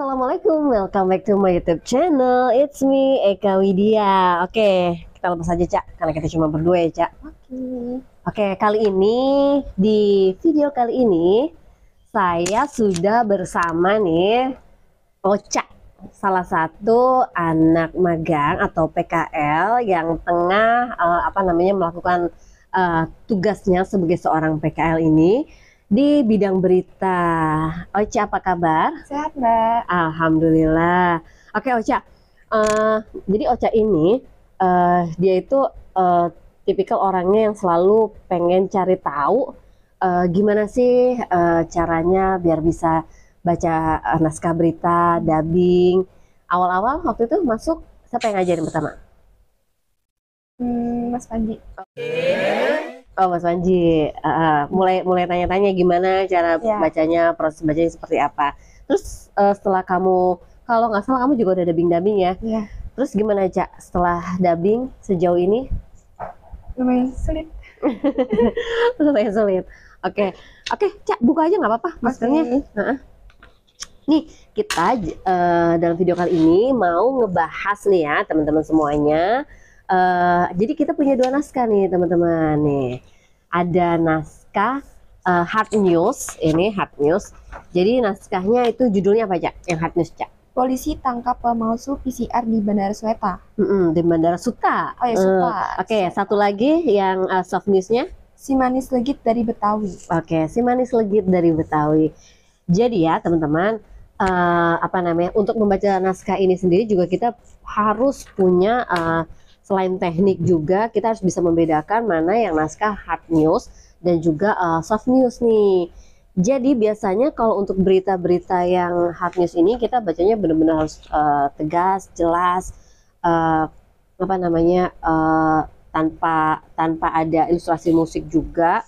Assalamualaikum, welcome back to my YouTube channel. It's me, Eka Widya. Oke, kita lepas aja, Cak, karena kita cuma berdua ya, Cak. Oke, kali ini, di video kali ini, saya sudah bersama nih, Ocha, salah satu anak magang atau PKL yang tengah melakukan tugasnya sebagai seorang PKL ini di bidang berita. Ocha, apa kabar? Sehat, Mbak. Alhamdulillah. Oke, Ocha. Jadi Ocha ini dia itu tipikal orangnya yang selalu pengen cari tahu gimana sih caranya biar bisa baca naskah berita, dubbing. Awal-awal waktu itu masuk, siapa yang ngajarin pertama? Mas Panji. Oh, Mas Panji. Mulai tanya-tanya gimana cara bacanya, proses bacanya seperti apa. Terus setelah kamu, kalau nggak salah kamu juga udah dubbing ya? Iya. Terus gimana, Cak, setelah dubbing sejauh ini? Lumayan sulit. Lumayan sulit. Oke, Cak, buka aja nggak apa-apa maskernya. Nih, kita dalam video kali ini mau ngebahas nih ya teman-teman semuanya. Jadi kita punya dua naskah nih teman-teman. Nih, ada naskah hard news. Ini hard news. Jadi naskahnya itu judulnya apa, Cak? Yang hard news, Cak? Polisi tangkap pemalsu PCR di Bandara Suta. Di Bandara Suta. Oh ya, Suta. Oke, satu lagi yang soft newsnya. Si manis legit dari Betawi. Oke, si manis legit dari Betawi. Jadi ya teman-teman, untuk membaca naskah ini sendiri juga kita harus punya selain teknik juga kita harus bisa membedakan mana yang naskah hard news dan juga soft news nih. Jadi biasanya kalau untuk berita-berita yang hard news ini kita bacanya benar-benar harus tegas, jelas, tanpa ada ilustrasi musik juga.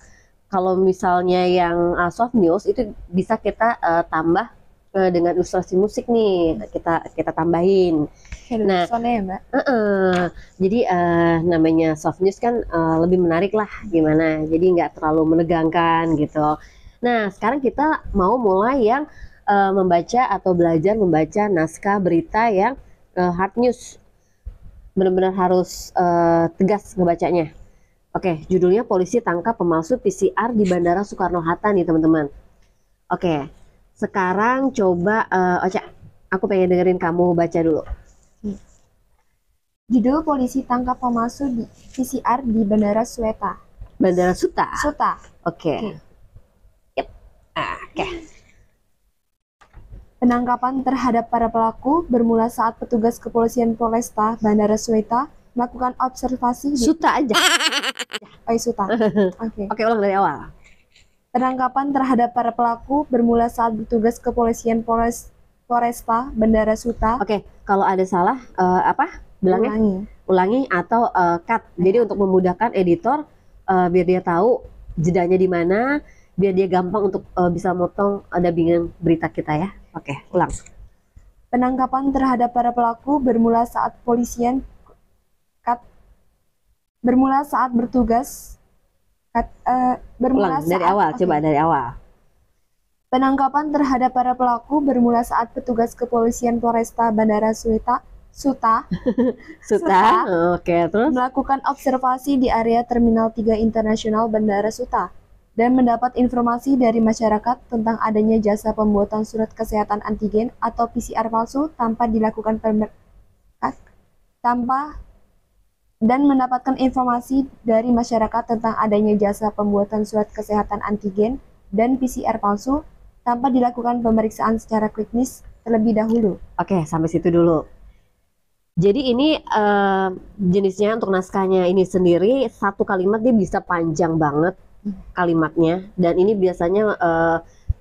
Kalau misalnya yang soft news itu bisa kita tambah dengan ilustrasi musik nih, kita tambahin. Nah, ya, Mbak. Jadi namanya soft news kan lebih menarik lah gimana, jadi nggak terlalu menegangkan gitu. Nah, sekarang kita mau mulai yang membaca atau belajar membaca naskah berita yang hard news. Benar-benar harus tegas ngebacanya. Oke, judulnya Polisi Tangkap Pemalsu PCR di Bandara Soekarno-Hatta nih teman-teman. Oke, sekarang coba Ocha, aku pengen dengerin kamu baca dulu. Judul Polisi Tangkap Pemalsu di PCR di Bandara Suta. Bandara Suta? Suta. Oke. Yep. Oke. Penangkapan terhadap para pelaku bermula saat petugas kepolisian Polresta Bandara Suta melakukan observasi di... Suta aja. Suta. Oke, ulang dari awal. Penangkapan terhadap para pelaku bermula saat petugas kepolisian Polresta Bandara Suta. Oke, kalau ada salah bilangnya? Ulangi atau cut. Jadi untuk memudahkan editor biar dia tahu jedanya di mana, biar dia gampang untuk bisa motong dubbingan berita kita ya. Oke, ulang. Penangkapan terhadap para pelaku bermula saat dari awal. Penangkapan terhadap para pelaku bermula saat petugas kepolisian Polresta Bandara Suta Oke, terus melakukan observasi di area Terminal 3 Internasional Bandara Suta dan mendapat informasi dari masyarakat tentang adanya jasa pembuatan surat kesehatan antigen atau PCR palsu dan mendapatkan informasi dari masyarakat tentang adanya jasa pembuatan surat kesehatan antigen dan PCR palsu tanpa dilakukan pemeriksaan secara klinis terlebih dahulu. Oke, sampai situ dulu. Jadi ini jenisnya untuk naskahnya ini sendiri satu kalimat dia bisa panjang banget kalimatnya, dan ini biasanya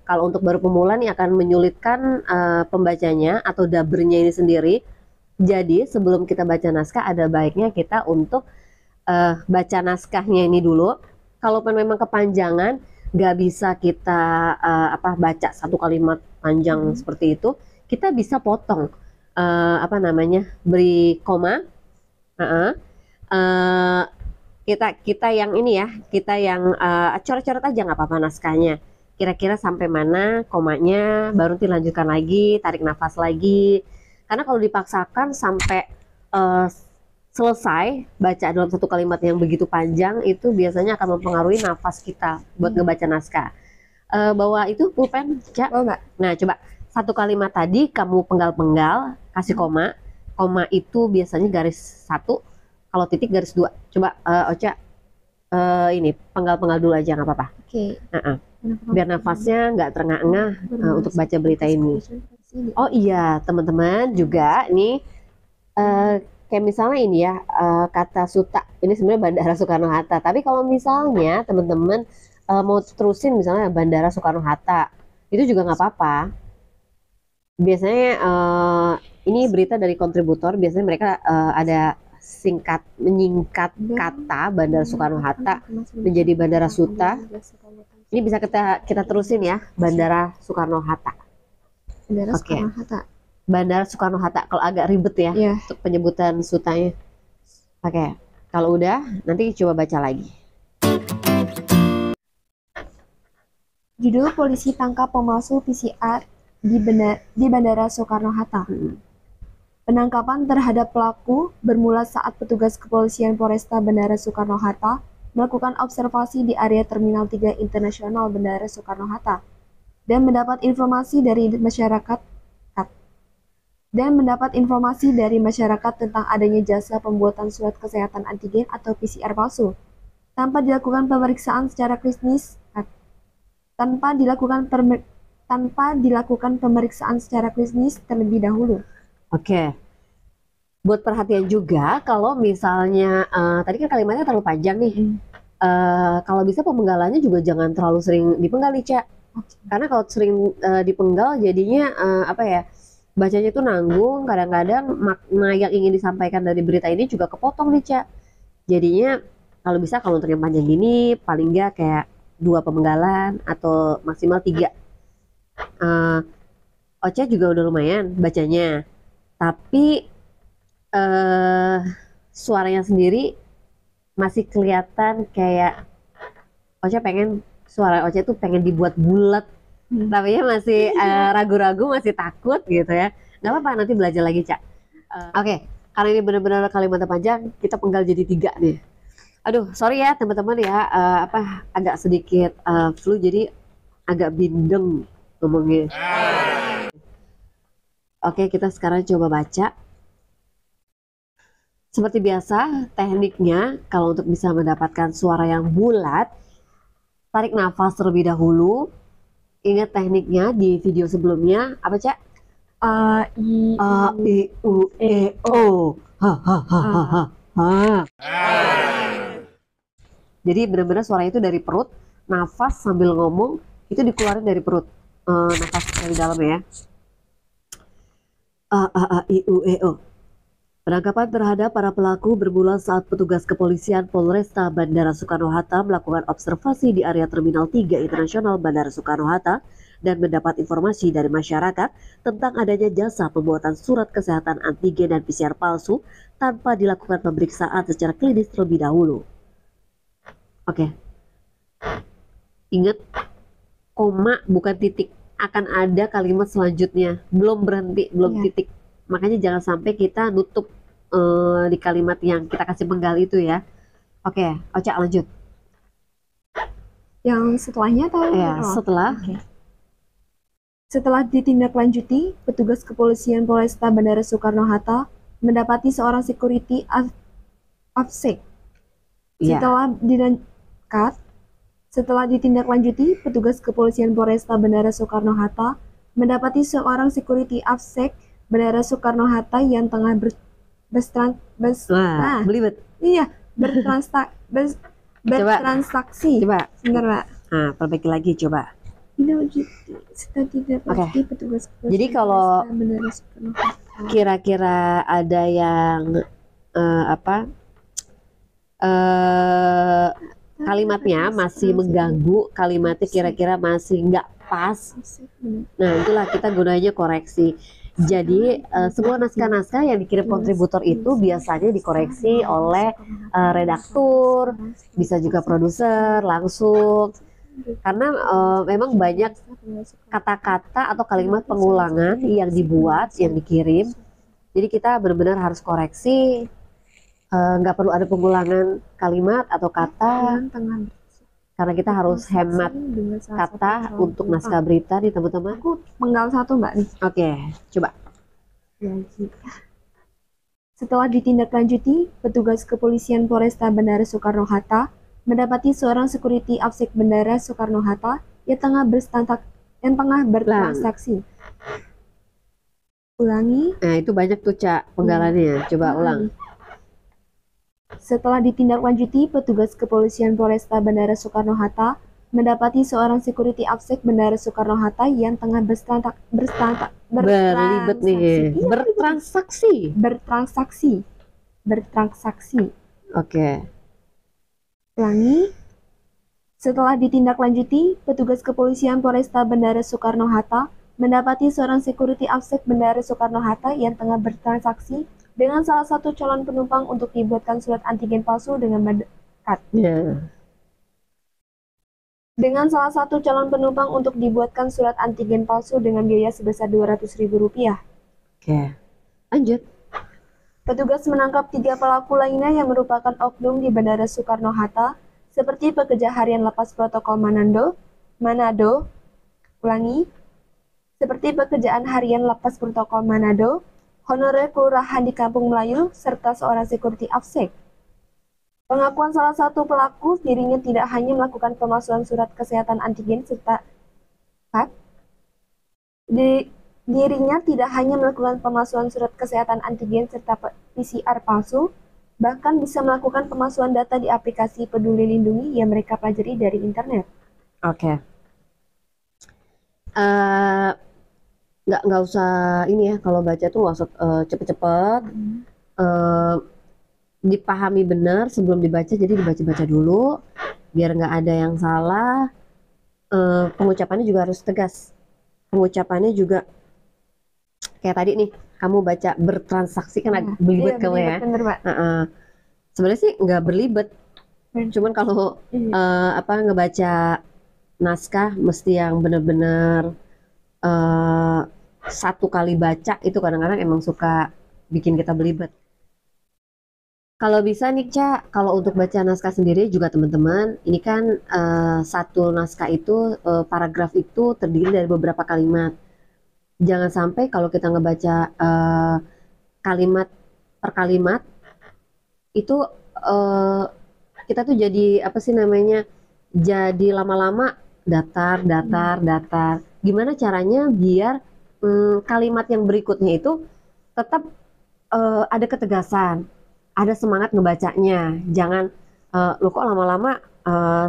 kalau untuk baru pemula nih akan menyulitkan pembacanya atau dubbernya ini sendiri. Jadi sebelum kita baca naskah ada baiknya kita untuk baca naskahnya ini dulu. Kalaupun memang kepanjangan nggak bisa kita baca satu kalimat panjang seperti itu, kita bisa potong beri koma. Kita yang ini ya, kita yang coret-coret aja nggak apa-apa naskahnya. kira-kira sampai mana komanya, baru dilanjutkan lagi, tarik nafas lagi. Karena kalau dipaksakan sampai selesai baca dalam satu kalimat yang begitu panjang, itu biasanya akan mempengaruhi nafas kita buat ngebaca naskah. Bawa itu pulpen, Cak. Oh enggak. Nah, coba satu kalimat tadi kamu penggal-penggal, kasih koma. Koma itu biasanya garis 1, kalau titik garis 2. Coba Ocha ini penggal-penggal dulu aja nggak apa-apa. Oke. Biar nafasnya nggak terengah-engah untuk baca berita ini. Oh iya, teman-teman juga nih kayak misalnya ini ya, kata Suta ini sebenarnya Bandara Soekarno-Hatta. Tapi kalau misalnya teman-teman mau terusin misalnya Bandara Soekarno-Hatta, itu juga nggak apa-apa. Biasanya ini berita dari kontributor, biasanya mereka ada menyingkat kata Bandara Soekarno-Hatta menjadi Bandara Suta. Ini bisa kita terusin ya, Bandara Soekarno-Hatta. Bandara Oke. Soekarno-Hatta. Bandara Soekarno-Hatta, kalau agak ribet ya Iya. untuk penyebutan sutanya. Oke, kalau udah nanti coba baca lagi. Judul polisi tangkap pemalsu PCR di Bandara Soekarno-Hatta. Penangkapan terhadap pelaku bermula saat petugas kepolisian Polresta Bandara Soekarno-Hatta melakukan observasi di area Terminal 3 Internasional Bandara Soekarno-Hatta dan mendapat informasi dari masyarakat tentang adanya jasa pembuatan surat kesehatan antigen atau PCR palsu tanpa dilakukan pemeriksaan secara klinis terlebih dahulu. Oke. Buat perhatian juga kalau misalnya tadi kan kalimatnya terlalu panjang nih. Kalau bisa pemenggalannya juga jangan terlalu sering dipenggal nih, Cak. Karena kalau sering dipenggal jadinya bacanya itu nanggung, kadang-kadang makna yang ingin disampaikan dari berita ini juga kepotong nih, Cak. Jadinya kalau bisa kalau untuk yang panjang gini paling nggak kayak 2 pemenggalan atau maksimal 3. Ocha juga udah lumayan bacanya, tapi suaranya sendiri masih kelihatan kayak suara Ocha tuh pengen dibuat bulat. Tapi ya masih ragu-ragu, masih takut gitu ya. Nggak apa-apa, nanti belajar lagi, Cak. Oke, karena ini benar-benar kalimatnya panjang, kita penggal jadi 3 nih. Aduh, sorry ya teman-teman ya, agak sedikit flu, jadi agak bindeng ngomongnya. Oke, kita sekarang coba baca. Seperti biasa, tekniknya kalau untuk bisa mendapatkan suara yang bulat, tarik nafas terlebih dahulu. Ingat tekniknya di video sebelumnya, apa, Cak? A, I, U, E, O. Ha, ha, ha, ha, ha, ha. Jadi benar-benar suara itu dari perut, nafas sambil ngomong, itu dikeluarin dari perut. Nafas dari dalam ya. A, I, U, E, O. Penangkapan terhadap para pelaku bermula saat petugas kepolisian Polresta Bandara Soekarno-Hatta melakukan observasi di area Terminal 3 Internasional Bandara Soekarno-Hatta dan mendapat informasi dari masyarakat tentang adanya jasa pembuatan surat kesehatan antigen dan PCR palsu tanpa dilakukan pemeriksaan secara klinis terlebih dahulu. Oke. Ingat, koma bukan titik. Akan ada kalimat selanjutnya. Belum berhenti, belum titik. Makanya jangan sampai kita nutup di kalimat yang kita kasih penggal itu ya. Oke, Ocha lanjut. Yang setelahnya atau? Ya, setelah. Setelah ditindaklanjuti, petugas kepolisian Polresta Bandara Soekarno-Hatta mendapati seorang security AFSEC. Setelah ditindaklanjuti, petugas kepolisian Polresta Bandara Soekarno-Hatta mendapati seorang security AFSEC Bandara Soekarno-Hatta yang tengah bertransaksi. Coba. Sebentar, Pak. Nah, perbaiki lagi coba. Setelah ditindaklanjuti, petugas kepolisian Jadi kalau Polresta Bandara Soekarno-Hatta kira-kira ada yang kalimatnya masih mengganggu, kalimatnya kira-kira masih nggak pas. Nah, itulah kita gunanya koreksi. Jadi semua naskah-naskah yang dikirim kontributor itu biasanya dikoreksi oleh redaktur, bisa juga produser langsung. karena memang banyak kata-kata atau kalimat pengulangan yang dibuat, yang dikirim. Jadi kita benar-benar harus koreksi, nggak perlu ada pengulangan kalimat atau kata, Yang tengah karena kita harus hemat dengan salah satu kata calon untuk penumpang. naskah berita nih teman-teman. Aku penggal satu mbak nih. Oke, coba. Setelah ditindaklanjuti, petugas kepolisian Polresta Bandara Soekarno-Hatta mendapati seorang security AFSEK Bandara Soekarno-Hatta yang tengah bertransaksi. Ulangi. Nah itu banyak tuh Cak penggalannya, coba ulang. Setelah ditindaklanjuti, petugas kepolisian Polresta Bandara Soekarno-Hatta mendapati seorang security AFSEK Bandara Soekarno-Hatta yang tengah Berlibet nih, bertransaksi. Oke. Ulangi. Setelah ditindaklanjuti, petugas kepolisian Polresta Bandara Soekarno-Hatta mendapati seorang security AFSEK Bandara Soekarno-Hatta yang tengah bertransaksi dengan salah satu calon penumpang untuk dibuatkan surat antigen palsu dengan Dengan salah satu calon penumpang untuk dibuatkan surat antigen palsu dengan biaya sebesar Rp200.000. Oke, lanjut. Petugas menangkap 3 pelaku lainnya yang merupakan oknum di Bandara Soekarno-Hatta, seperti pekerja harian Lapas Protokol Manado, ulangi, seperti pekerjaan harian Lapas Protokol Manado, honorer kelurahan di Kampung Melayu, serta seorang security AFSEK. Pengakuan salah satu pelaku, dirinya tidak hanya melakukan pemalsuan surat kesehatan antigen serta PCR palsu, bahkan bisa melakukan pemalsuan data di aplikasi Peduli Lindungi yang mereka pelajari dari internet. Oke. Nggak usah ini ya, kalau baca tuh nggak usah cepet-cepet. Dipahami benar sebelum dibaca, jadi dibaca-baca dulu biar nggak ada yang salah. Pengucapannya juga harus tegas, pengucapannya juga kayak tadi nih, kamu baca bertransaksi kan belibet kamu ya. Sebenarnya sih nggak berlibet, cuman kalau ngebaca naskah mesti yang bener-bener satu kali baca itu kadang-kadang emang suka bikin kita belibet. Kalau bisa nih Cak, kalau untuk baca naskah sendiri juga teman-teman, ini kan satu naskah itu, paragraf itu terdiri dari beberapa kalimat. Jangan sampai kalau kita ngebaca kalimat per kalimat, itu kita tuh jadi apa sih namanya, jadi lama-lama datar. Gimana caranya biar kalimat yang berikutnya itu tetap ada ketegasan, ada semangat ngebacanya. Jangan lo kok lama-lama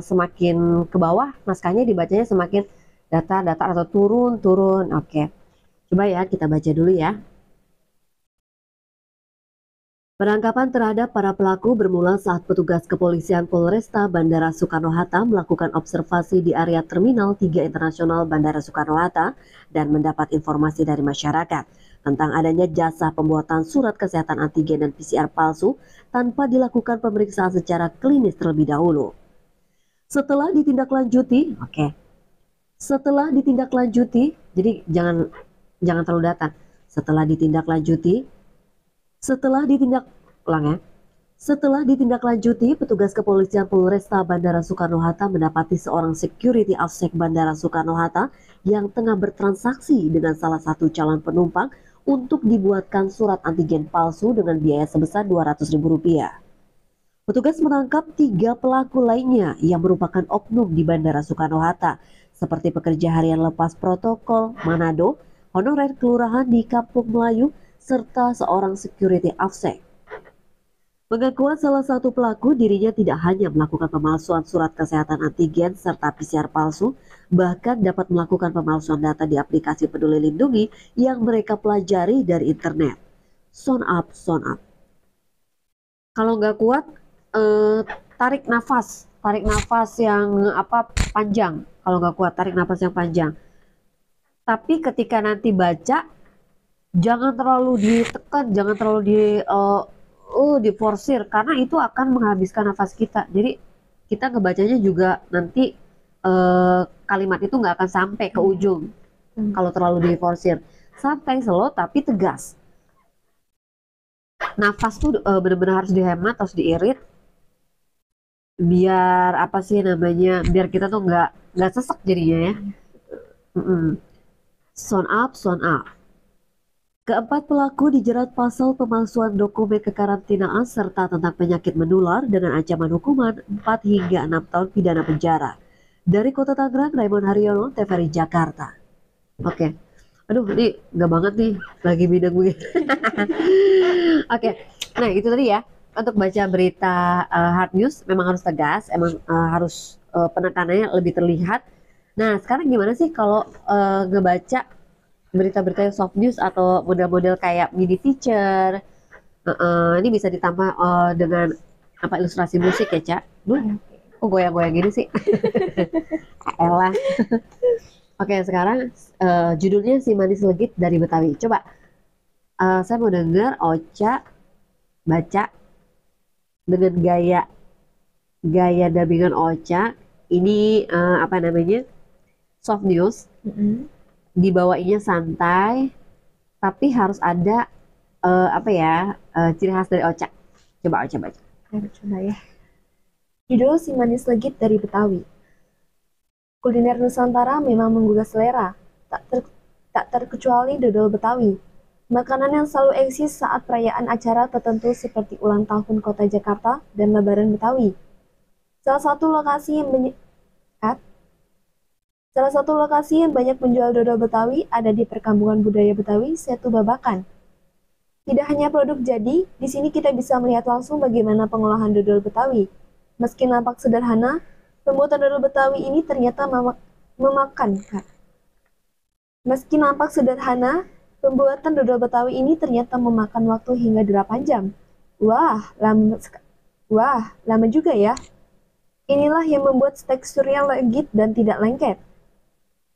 semakin ke bawah naskahnya dibacanya semakin datar atau turun. Oke. Coba ya kita baca dulu ya. Penangkapan terhadap para pelaku bermula saat petugas kepolisian Polresta Bandara Soekarno-Hatta melakukan observasi di area Terminal 3 Internasional Bandara Soekarno-Hatta dan mendapat informasi dari masyarakat tentang adanya jasa pembuatan surat kesehatan antigen dan PCR palsu tanpa dilakukan pemeriksaan secara klinis terlebih dahulu. Setelah ditindaklanjuti, jadi jangan terlalu datar. Setelah ditindaklanjuti, petugas kepolisian Polresta Bandara Soekarno-Hatta mendapati seorang security AFSEK Bandara Soekarno-Hatta yang tengah bertransaksi dengan salah satu calon penumpang untuk dibuatkan surat antigen palsu dengan biaya sebesar Rp200.000. Petugas menangkap 3 pelaku lainnya yang merupakan oknum di Bandara Soekarno-Hatta, seperti pekerja harian Lapas Protokol Manado, honorer kelurahan di Kampung Melayu, serta seorang security AFSEK. Pengakuan salah satu pelaku, dirinya tidak hanya melakukan pemalsuan surat kesehatan antigen serta PCR palsu, bahkan dapat melakukan pemalsuan data di aplikasi Peduli Lindungi yang mereka pelajari dari internet. Sound up. Kalau nggak kuat, tarik nafas yang panjang. Kalau nggak kuat, tarik nafas yang panjang. Tapi ketika nanti baca, jangan terlalu ditekan, jangan terlalu diforsir, karena itu akan menghabiskan nafas kita. Jadi kita ngebacanya juga nanti kalimat itu nggak akan sampai ke ujung kalau terlalu diforsir. Santai, slow tapi tegas. Nafas tuh benar-benar harus dihemat, harus diirit, biar apa sih namanya, biar kita tuh nggak sesek jadinya ya. Sound up, sound up. Keempat pelaku dijerat pasal pemalsuan dokumen kekarantinaan serta tentang penyakit menular dengan ancaman hukuman 4 hingga 6 tahun pidana penjara. Dari Kota Tangerang, Raymond Haryono, TVRI Jakarta. Oke. Aduh, ini nggak banget nih, lagi bidang gue. Oke, nah itu tadi ya. Untuk baca berita hard news memang harus tegas, emang harus penekanannya lebih terlihat. Nah, sekarang gimana sih kalau ngebaca berita-berita yang soft news atau model-model kayak mini feature? Ini bisa ditambah dengan apa, ilustrasi musik ya, Cak? Duh, kok goyang-goyang gini sih? Elah. Oke, sekarang judulnya Si Manis Legit dari Betawi. Coba, saya mau dengar Ocha baca dengan gaya dubbingan Ocha. Ini apa namanya, soft news. Dibawainnya santai, tapi harus ada apa ya, ciri khas dari Ocha. Coba Ocha baca. Coba ya. Judul Si Manis Legit dari Betawi. Kuliner Nusantara memang menggugah selera, tak terkecuali dodol Betawi. Makanan yang selalu eksis saat perayaan acara tertentu seperti ulang tahun Kota Jakarta dan Lebaran Betawi. Salah satu lokasi yang banyak menjual dodol Betawi ada di Perkampungan Budaya Betawi, Setu Babakan. Tidak hanya produk jadi, di sini kita bisa melihat langsung bagaimana pengolahan dodol Betawi. Meski nampak sederhana, pembuatan dodol Betawi ini ternyata memakankan. Meski nampak sederhana, pembuatan dodol Betawi ini ternyata memakan waktu hingga 8 jam. Wah, lama juga ya. Inilah yang membuat teksturnya legit dan tidak lengket.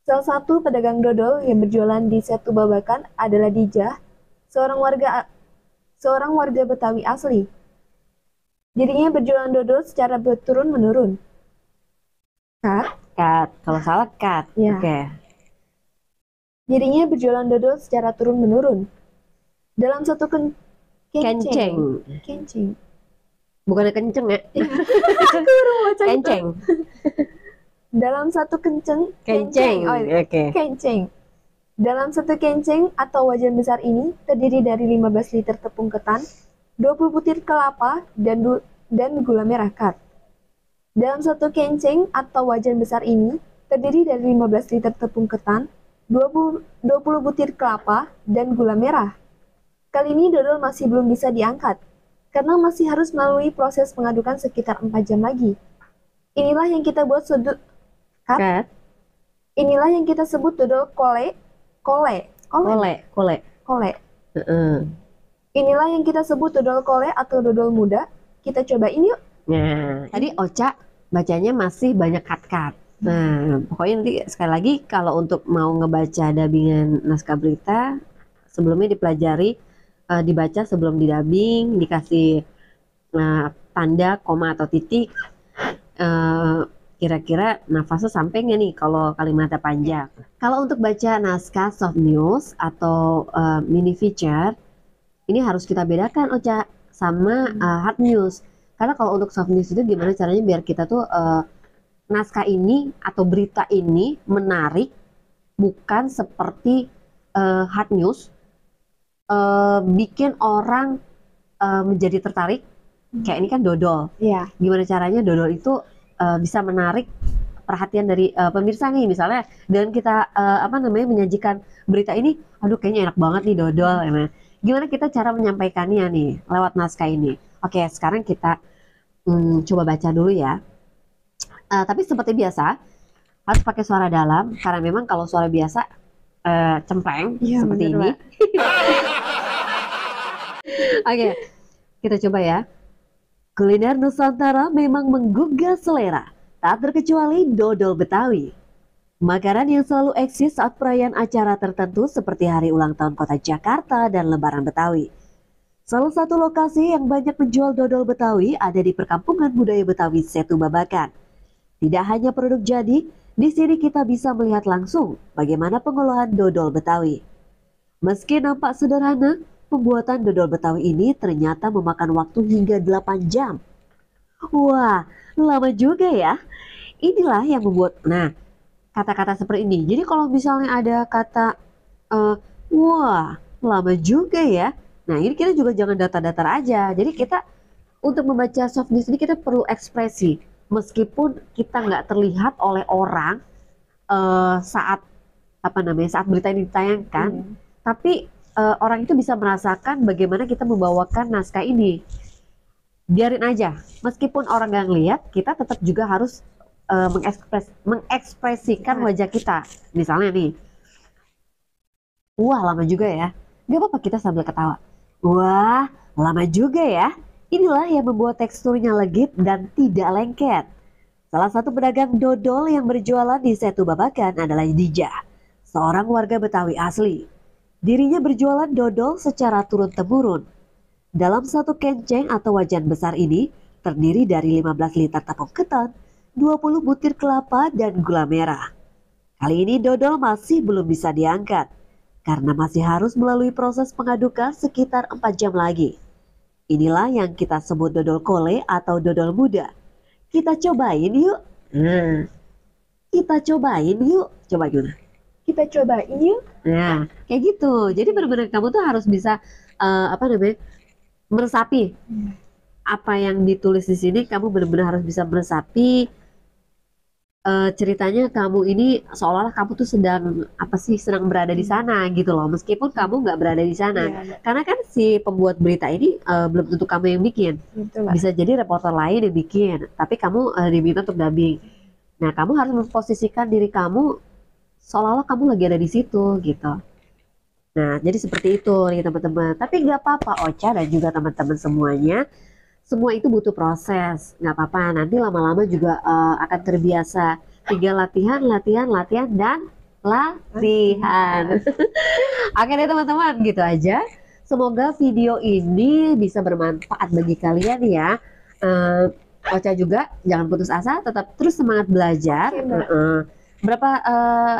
Salah satu pedagang dodol yang berjualan di Setu Babakan adalah Dijah, seorang warga Betawi asli. Dirinya berjualan dodol secara turun-menurun. Cut. Kalau salah cut. Ya. Oke. Dirinya berjualan dodol secara turun-menurun. Dalam satu Kenceng. Bukannya kenceng ya? Kenceng. Dalam satu kenceng. Dalam satu kenceng atau wajan besar ini terdiri dari 15 liter tepung ketan, 20 butir kelapa, dan gula merah kat. Dalam satu kenceng atau wajan besar ini terdiri dari 15 liter tepung ketan, 20 butir kelapa, dan gula merah. Kali ini dodol masih belum bisa diangkat, karena masih harus melalui proses pengadukan sekitar 4 jam lagi. Inilah yang kita buat Inilah yang kita sebut dodol kole. Inilah yang kita sebut dodol kole atau dodol muda. Kita cobain yuk. Nah, tadi Ocha bacanya masih banyak cut-cut. Nah, pokoknya nanti sekali lagi kalau untuk mau ngebaca dubbingan naskah berita, sebelumnya dipelajari, dibaca sebelum didubbing, dikasih tanda, koma atau titik, kira-kira nafasnya sampai nggak nih kalau kalimatnya panjang. Kalau untuk baca naskah soft news atau mini feature, ini harus kita bedakan Ocha sama hard news. Karena kalau untuk soft news itu gimana caranya biar kita tuh naskah ini atau berita ini menarik, bukan seperti hard news bikin orang menjadi tertarik. Kayak ini kan dodol. Iya. Gimana caranya dodol itu bisa menarik perhatian dari pemirsa nih, misalnya dengan kita menyajikan berita ini, aduh kayaknya enak banget nih dodol. Gimana kita cara menyampaikannya nih lewat naskah ini? Oke, sekarang kita coba baca dulu ya. Tapi seperti biasa harus pakai suara dalam karena memang kalau suara biasa cempreng ya, seperti ini. Oke, kita coba ya. Kuliner Nusantara memang menggugah selera, tak terkecuali dodol Betawi. Makanan yang selalu eksis saat perayaan acara tertentu seperti hari ulang tahun Kota Jakarta dan Lebaran Betawi. Salah satu lokasi yang banyak menjual dodol Betawi ada di Perkampungan Budaya Betawi Setu Babakan. Tidak hanya produk jadi, Di sini kita bisa melihat langsung bagaimana pengolahan dodol Betawi. Meski nampak sederhana, pembuatan dodol Betawi ini ternyata memakan waktu hingga 8 jam. Wah, lama juga ya. Inilah yang membuat, nah, kata-kata seperti ini. Jadi kalau misalnya ada kata, eh, wah, lama juga ya. Nah, ini kita juga jangan datar-datar aja. Jadi kita untuk membaca soft news ini kita perlu ekspresi. Meskipun kita nggak terlihat oleh orang saat saat berita ini ditayangkan, tapi orang itu bisa merasakan bagaimana kita membawakan naskah ini. Biarin aja, meskipun orang nggak ngeliat, kita tetap juga harus mengekspresikan wajah kita. Misalnya nih, wah lama juga ya. Gak apa-apa kita sambil ketawa. Wah lama juga ya. Inilah yang membuat teksturnya legit dan tidak lengket. Salah satu pedagang dodol yang berjualan di Setu Babakan adalah Dija, seorang warga Betawi asli. Dirinya berjualan dodol secara turun-temurun. Dalam satu kenceng atau wajan besar ini terdiri dari 15 liter tepung ketan, 20 butir kelapa, dan gula merah. Kali ini dodol masih belum bisa diangkat karena masih harus melalui proses pengadukan sekitar 4 jam lagi. Inilah yang kita sebut dodol kole atau dodol muda. Kita cobain yuk. Kita cobain yuk. Coba gimana? Kita cobain yuk. Nah, kayak gitu. Jadi benar-benar kamu tuh harus bisa meresapi apa yang ditulis di sini. Kamu benar-benar harus bisa meresapi ceritanya. Kamu ini seolah-olah kamu tuh sedang berada di sana gitu loh, meskipun kamu nggak berada di sana. Karena kan si pembuat berita ini belum tentu kamu yang bikin, bisa jadi reporter lain yang bikin, tapi kamu diminta untuk dubbing. Nah, kamu harus memposisikan diri kamu seolah-olah kamu lagi ada di situ gitu. Nah, jadi seperti itu nih teman-teman. Tapi nggak apa-apa Ocha dan juga teman-teman semuanya. Semua itu butuh proses, nggak apa-apa. Nanti lama-lama juga akan terbiasa. Tinggal latihan, dan latihan. Oke deh teman-teman, gitu aja. Semoga video ini bisa bermanfaat bagi kalian ya. Ocha juga jangan putus asa, tetap terus semangat belajar. Berapa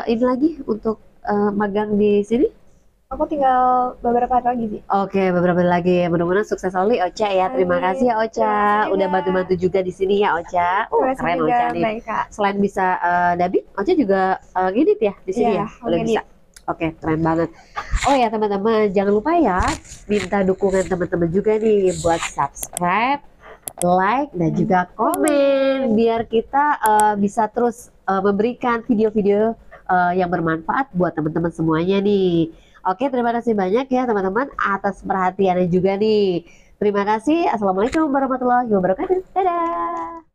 ini lagi untuk magang di sini? Aku tinggal beberapa hari lagi sih. Oke, beberapa hari lagi. Mudah-mudahan sukses selalu Ocha ya. Terima kasih ya Ocha. Udah bantu-bantu juga di sini ya Ocha. Keren Ocha nih. Selain bisa dubbing, Ocha juga ngedit ya di sini ya. Udah bisa. Oke, keren banget. Oh ya teman-teman, jangan lupa ya minta dukungan teman-teman juga nih buat subscribe, like, dan juga komen biar kita bisa terus memberikan video-video yang bermanfaat buat teman-teman semuanya nih. Oke, terima kasih banyak ya teman-teman atas perhatiannya juga nih. Terima kasih. Assalamualaikum warahmatullahi wabarakatuh. Dadah.